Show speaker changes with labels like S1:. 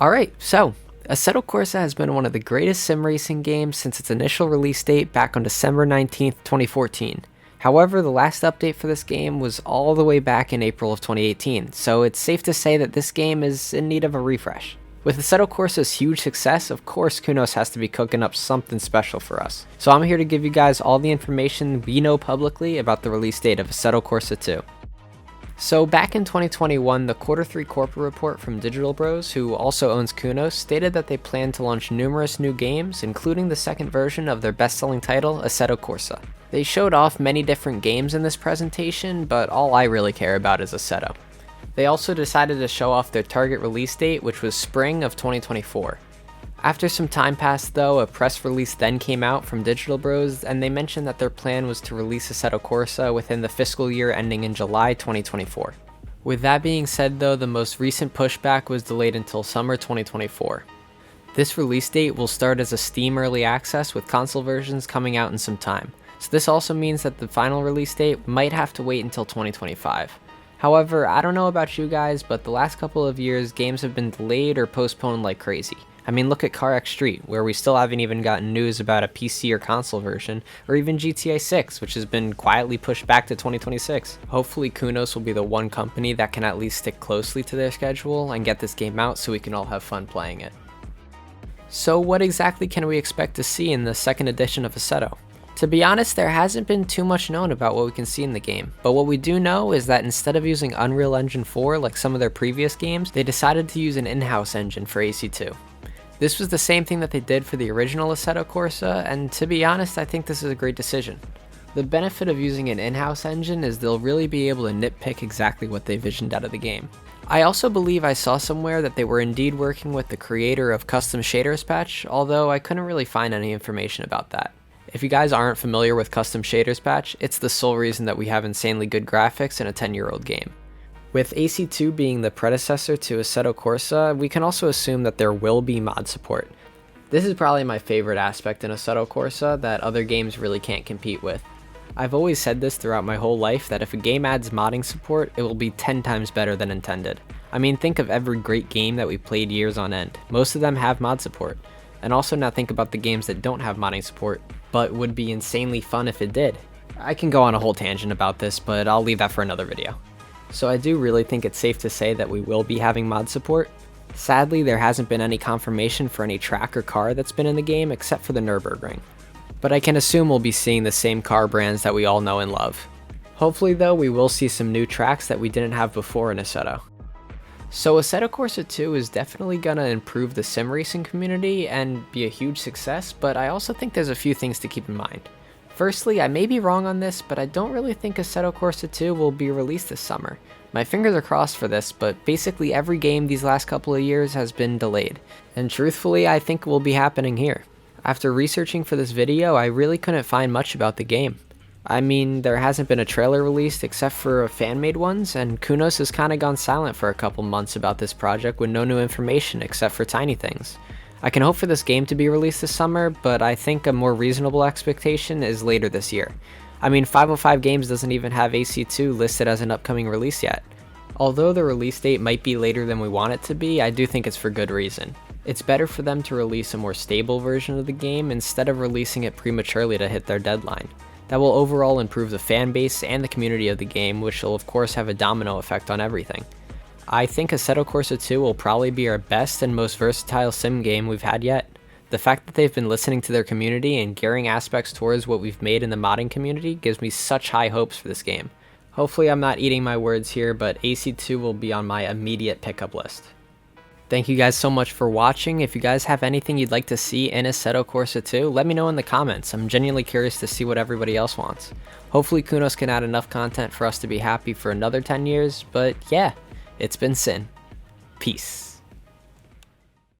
S1: Alright, so Assetto Corsa has been one of the greatest sim racing games since its initial release date back on December 19th, 2014. However, the last update for this game was all the way back in April of 2018, so it's safe to say that this game is in need of a refresh. With Assetto Corsa's huge success, of course Kunos has to be cooking up something special for us. So I'm here to give you guys all the information we know publicly about the release date of Assetto Corsa 2. So back in 2021, the Q3 corporate report from Digital Bros, who also owns Kunos, stated that they plan to launch numerous new games, including the second version of their best-selling title, Assetto Corsa. They showed off many different games in this presentation, but all I really care about is Assetto. They also decided to show off their target release date, which was spring of 2024. After some time passed though, a press release then came out from Digital Bros, and they mentioned that their plan was to release Assetto Corsa within the fiscal year ending in July 2024. With that being said though, the most recent pushback was delayed until summer 2024. This release date will start as a Steam Early Access with console versions coming out in some time, so this also means that the final release date might have to wait until 2025. However, I don't know about you guys, but the last couple of years games have been delayed or postponed like crazy. I mean, look at CarX Street, where we still haven't even gotten news about a PC or console version, or even GTA 6, which has been quietly pushed back to 2026. Hopefully Kunos will be the one company that can at least stick closely to their schedule and get this game out so we can all have fun playing it. So what exactly can we expect to see in the second edition of Assetto? To be honest, there hasn't been too much known about what we can see in the game, but what we do know is that instead of using Unreal Engine 4 like some of their previous games, they decided to use an in-house engine for AC2. This was the same thing that they did for the original Assetto Corsa, and to be honest, I think this is a great decision. The benefit of using an in-house engine is they'll really be able to nitpick exactly what they visioned out of the game. I also believe I saw somewhere that they were indeed working with the creator of Custom Shaders Patch, although I couldn't really find any information about that. If you guys aren't familiar with Custom Shaders Patch, it's the sole reason that we have insanely good graphics in a 10-year-old game. With AC2 being the predecessor to Assetto Corsa, we can also assume that there will be mod support. This is probably my favorite aspect in Assetto Corsa that other games really can't compete with. I've always said this throughout my whole life that if a game adds modding support, it will be 10 times better than intended. I mean, think of every great game that we played years on end. Most of them have mod support. And also now think about the games that don't have modding support, but would be insanely fun if it did. I can go on a whole tangent about this, but I'll leave that for another video. So I do really think it's safe to say that we will be having mod support. Sadly, there hasn't been any confirmation for any track or car that's been in the game except for the Nürburgring. But I can assume we'll be seeing the same car brands that we all know and love. Hopefully though, we will see some new tracks that we didn't have before in Assetto. So Assetto Corsa 2 is definitely gonna improve the sim racing community and be a huge success, but I also think there's a few things to keep in mind. Firstly, I may be wrong on this, but I don't really think Assetto Corsa 2 will be released this summer. My fingers are crossed for this, but basically every game these last couple of years has been delayed. And truthfully, I think it will be happening here. After researching for this video, I really couldn't find much about the game. I mean, there hasn't been a trailer released except for fan-made ones, and Kunos has kinda gone silent for a couple months about this project with no new information except for tiny things. I can hope for this game to be released this summer, but I think a more reasonable expectation is later this year. I mean, 505 Games doesn't even have AC2 listed as an upcoming release yet. Although the release date might be later than we want it to be, I do think it's for good reason. It's better for them to release a more stable version of the game instead of releasing it prematurely to hit their deadline. That will overall improve the fan base and the community of the game, which will of course have a domino effect on everything. I think Assetto Corsa 2 will probably be our best and most versatile sim game we've had yet. The fact that they've been listening to their community and gearing aspects towards what we've made in the modding community gives me such high hopes for this game. Hopefully I'm not eating my words here, but AC2 will be on my immediate pickup list. Thank you guys so much for watching. If you guys have anything you'd like to see in Assetto Corsa 2, let me know in the comments. I'm genuinely curious to see what everybody else wants. Hopefully Kunos can add enough content for us to be happy for another 10 years, but yeah. It's been Sin. Peace.